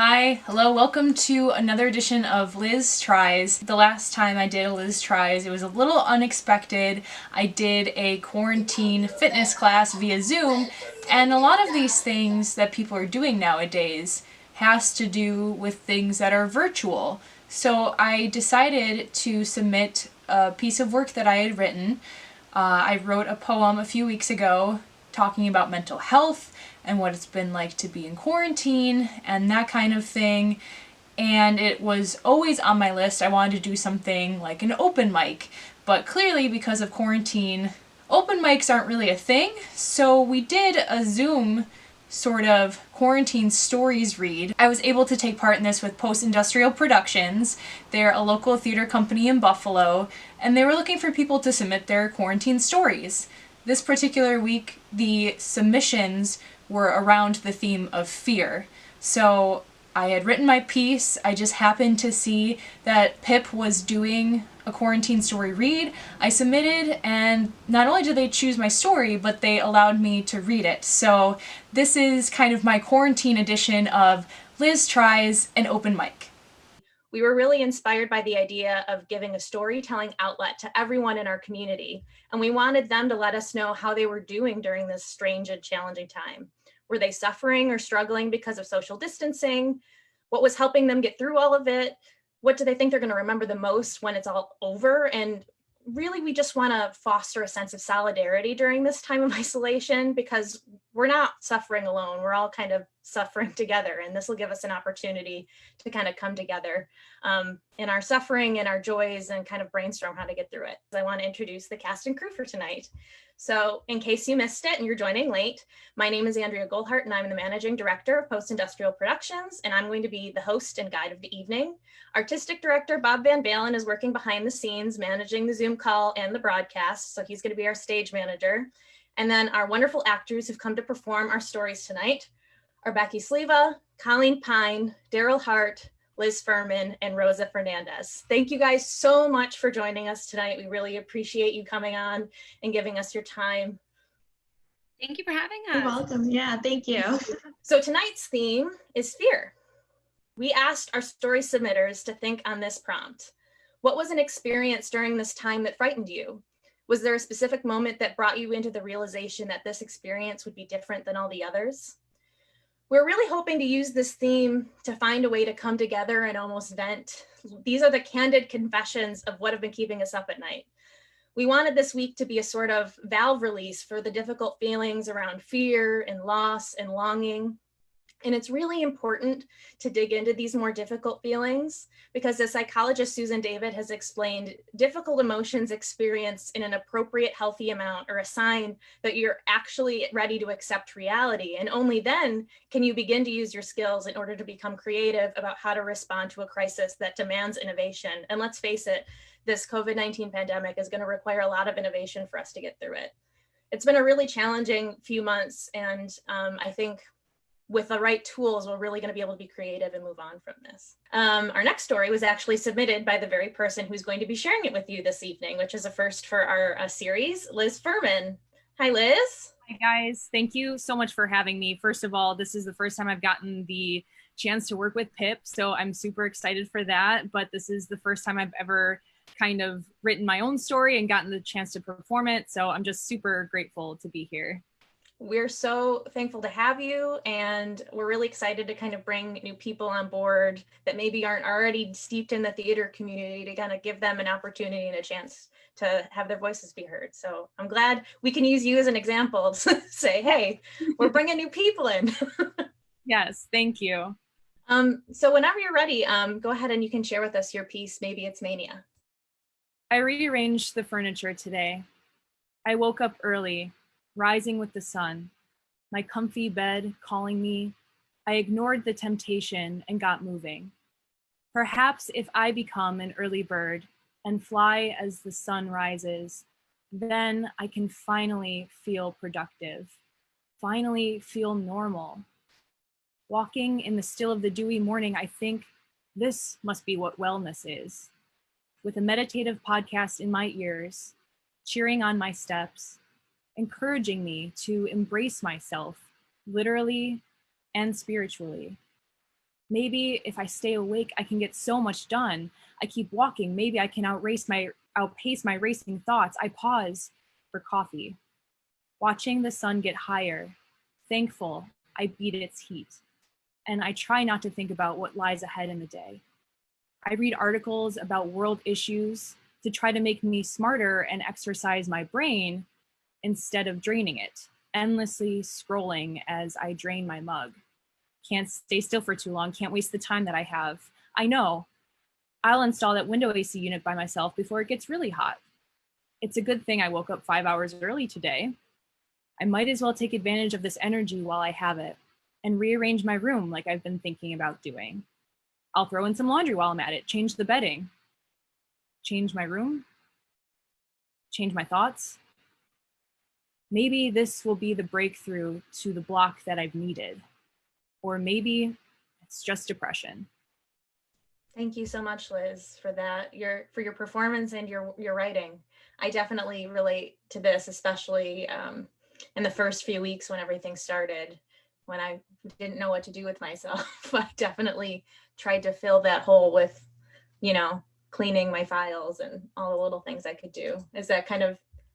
Hi, hello, welcome to another edition of Liz Tries. The last time I did a Liz Tries, it was a little unexpected. I did a quarantine fitness class via Zoom, and a lot of these things that people are doing nowadays has to do with things that are virtual. So I decided to submit a piece of work that I had written. I wrote a poem a few weeks ago talking about mental health and what it's been like to be in quarantine and that kind of thing. And it was always on my list. I wanted to do something like an open mic, but clearly because of quarantine, open mics aren't really a thing. So we did a Zoom sort of quarantine stories read. I was able to take part in this with Post Industrial Productions. They're a local theater company in Buffalo, and they were looking for people to submit their quarantine stories. This particular week, the submissions were around the theme of fear. So I had written my piece. I just happened to see that Pip was doing a quarantine story read. I submitted, and not only did they choose my story, but they allowed me to read it. So this is kind of my quarantine edition of Liz Tries an Open Mic. We were really inspired by the idea of giving a storytelling outlet to everyone in our community, and we wanted them to let us know how they were doing during this strange and challenging time. Were they suffering or struggling because of social distancing? What was helping them get through all of it? What do they think they're going to remember the most when it's all over? And really, we just want to foster a sense of solidarity during this time of isolation, because we're not suffering alone. We're all kind of suffering together, and this will give us an opportunity to kind of come together in our suffering and our joys and kind of brainstorm how to get through it. I want to introduce the cast and crew for tonight. So in case you missed it and you're joining late, my name is Andrea Goldhart, and I'm the Managing Director of Post Industrial Productions, and I'm going to be the host and guide of the evening. Artistic Director Bob Van Balen is working behind the scenes, managing the Zoom call and the broadcast, so he's going to be our stage manager. And then our wonderful actors who've come to perform our stories tonight are Becky Sleva, Colleen Pine, Daryl Hart, Liz Furman, and Rosa Fernandez. Thank you guys so much for joining us tonight. We really appreciate you coming on and giving us your time. Thank you for having us. You're welcome. Yeah, thank you. So tonight's theme is fear. We asked our story submitters to think on this prompt. What was an experience during this time that frightened you? Was there a specific moment that brought you into the realization that this experience would be different than all the others? We're really hoping to use this theme to find a way to come together and almost vent. These are the candid confessions of what have been keeping us up at night. We wanted this week to be a sort of valve release for the difficult feelings around fear and loss and longing. And it's really important to dig into these more difficult feelings, because as psychologist Susan David has explained, difficult emotions experienced in an appropriate, healthy amount are a sign that you're actually ready to accept reality. And only then can you begin to use your skills in order to become creative about how to respond to a crisis that demands innovation. And let's face it, this COVID-19 pandemic is going to require a lot of innovation for us to get through it. It's been a really challenging few months, and I think with the right tools, we're really going to be able to be creative and move on from this. Our next story was actually submitted by the very person who's going to be sharing it with you this evening, which is a first for our series, Liz Furman. Hi, Liz. Hi, guys. Thank you so much for having me. First of all, this is the first time I've gotten the chance to work with Pip, so I'm super excited for that. But this is the first time I've ever kind of written my own story and gotten the chance to perform it. So I'm just super grateful to be here. We're so thankful to have you, and we're really excited to kind of bring new people on board that maybe aren't already steeped in the theater community, to kind of give them an opportunity and a chance to have their voices be heard. So I'm glad we can use you as an example to say, hey, we're bringing new people in. Yes, thank you. So whenever you're ready, go ahead and you can share with us your piece, Maybe It's Mania. I rearranged the furniture today. I woke up early, rising with the sun, my comfy bed calling me. I ignored the temptation and got moving. Perhaps if I become an early bird and fly as the sun rises, then I can finally feel productive, finally feel normal. Walking in the still of the dewy morning, I think this must be what wellness is. With a meditative podcast in my ears, cheering on my steps, encouraging me to embrace myself, literally and spiritually. Maybe if I stay awake, I can get so much done. I keep walking. Maybe I can outpace my racing thoughts. I pause for coffee, watching the sun get higher. Thankful I beat its heat. And I try not to think about what lies ahead in the day. I read articles about world issues to try to make me smarter and exercise my brain instead of draining it, endlessly scrolling as I drain my mug. Can't stay still for too long, can't waste the time that I have. I know, I'll install that window AC unit by myself before it gets really hot. It's a good thing I woke up 5 hours early today. I might as well take advantage of this energy while I have it and rearrange my room like I've been thinking about doing. I'll throw in some laundry while I'm at it, change the bedding, change my room, change my thoughts. Maybe this will be the breakthrough to the block that I've needed. Or maybe it's just depression. Thank you so much, Liz, for that, for your performance and your writing. I definitely relate to this, especially in the first few weeks when everything started, when I didn't know what to do with myself. I definitely tried to fill that hole with, cleaning my files and all the little things I could do. Is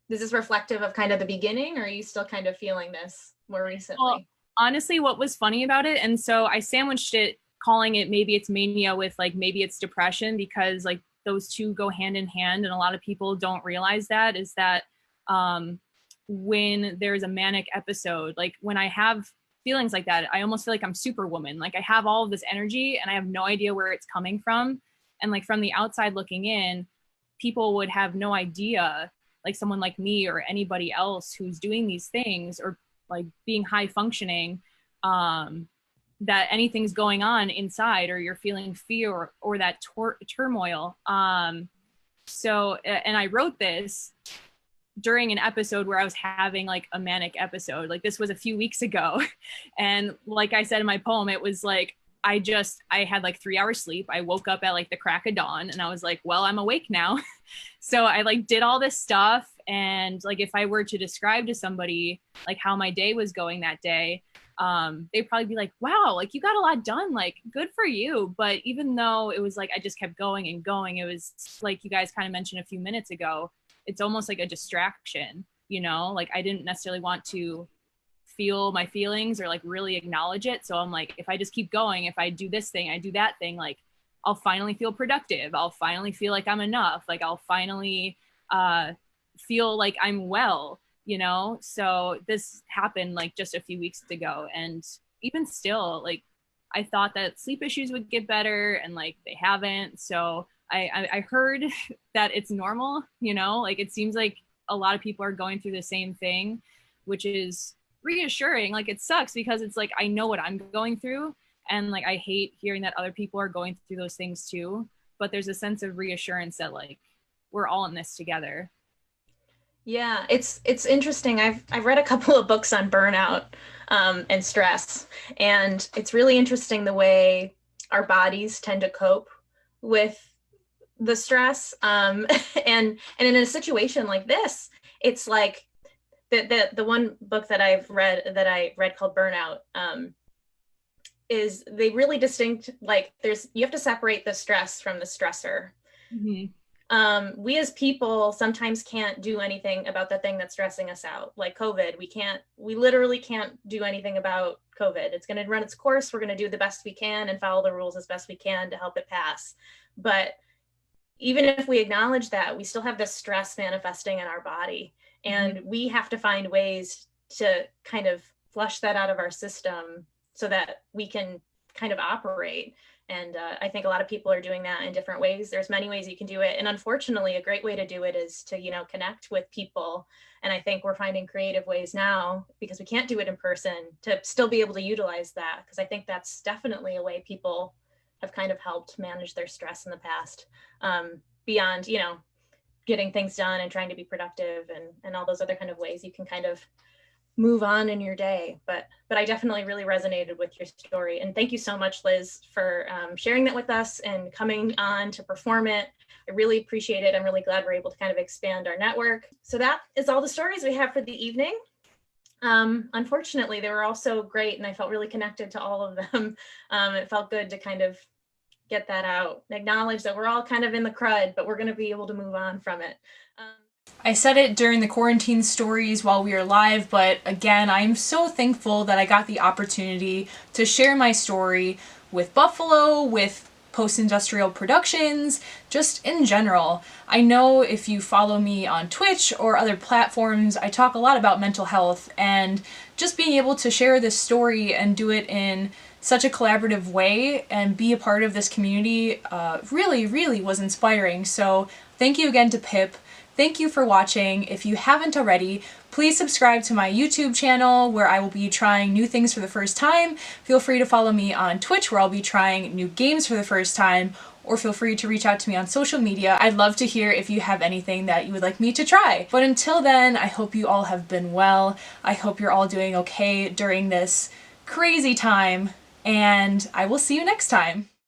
this reflective of kind of the beginning, or are you still kind of feeling this more recently? Well, honestly, what was funny about it, and so I sandwiched it calling it maybe it's mania with like maybe it's depression, because like those two go hand in hand, and a lot of people don't realize that, is that when there's a manic episode, like when I have feelings like that, I almost feel like I'm Superwoman. Like I have all of this energy and I have no idea where it's coming from. And like from the outside looking in, people would have no idea, like someone like me or anybody else who's doing these things or like being high functioning, that anything's going on inside, or you're feeling fear or that turmoil. So, and I wrote this during an episode where I was having like a manic episode. Like this was a few weeks ago. And like I said in my poem, it was like, I had like 3 hours sleep. I woke up at like the crack of dawn and I was like, well, I'm awake now. So I like did all this stuff. And like, if I were to describe to somebody like how my day was going that day, they'd probably be like, wow, like you got a lot done, like good for you. But even though it was like, I just kept going and going, it was like you guys kind of mentioned a few minutes ago, it's almost like a distraction, like I didn't necessarily want to feel my feelings or like really acknowledge it. So I'm like, if I just keep going, if I do this thing, I do that thing, like I'll finally feel productive. I'll finally feel like I'm enough. Like I'll finally feel like I'm well, So this happened like just a few weeks ago. And even still, like I thought that sleep issues would get better and like they haven't. So I heard that it's normal, like it seems like a lot of people are going through the same thing, which is reassuring. Like it sucks because it's like I know what I'm going through, and like I hate hearing that other people are going through those things too, but there's a sense of reassurance that like we're all in this together. Yeah, it's interesting. I've read a couple of books on burnout and stress, and it's really interesting the way our bodies tend to cope with the stress. And in a situation like this, it's like the one book that I read called Burnout, is they really distinct, like you have to separate the stress from the stressor. Mm-hmm. We as people sometimes can't do anything about the thing that's stressing us out, like COVID. We literally can't do anything about COVID. It's going to run its course. We're going to do the best we can and follow the rules as best we can to help it pass. But even if we acknowledge that, we still have this stress manifesting in our body. And we have to find ways to kind of flush that out of our system so that we can kind of operate. And I think a lot of people are doing that in different ways. There's many ways you can do it. And unfortunately, a great way to do it is to, connect with people. And I think we're finding creative ways now, because we can't do it in person, to still be able to utilize that. Because I think that's definitely a way people have kind of helped manage their stress in the past, beyond, getting things done and trying to be productive and all those other kind of ways you can kind of move on in your day. But I definitely really resonated with your story. And thank you so much, Liz, for sharing that with us and coming on to perform it. I really appreciate it. I'm really glad we're able to kind of expand our network. So that is all the stories we have for the evening. Unfortunately, they were all so great and I felt really connected to all of them. It felt good to kind of get that out, acknowledge that we're all kind of in the crud, but we're going to be able to move on from it. I said it during the quarantine stories while we were live, but again, I'm so thankful that I got the opportunity to share my story with Buffalo, with Post-Industrial Productions, just in general. I know if you follow me on Twitch or other platforms, I talk a lot about mental health, and just being able to share this story and do it in such a collaborative way and be a part of this community really was inspiring. So thank you again to Pip. Thank you for watching. If you haven't already, please subscribe to my YouTube channel where I will be trying new things for the first time. Feel free to follow me on Twitch where I'll be trying new games for the first time, or feel free to reach out to me on social media. I'd love to hear if you have anything that you would like me to try. But until then, I hope you all have been well. I hope you're all doing okay during this crazy time, and I will see you next time.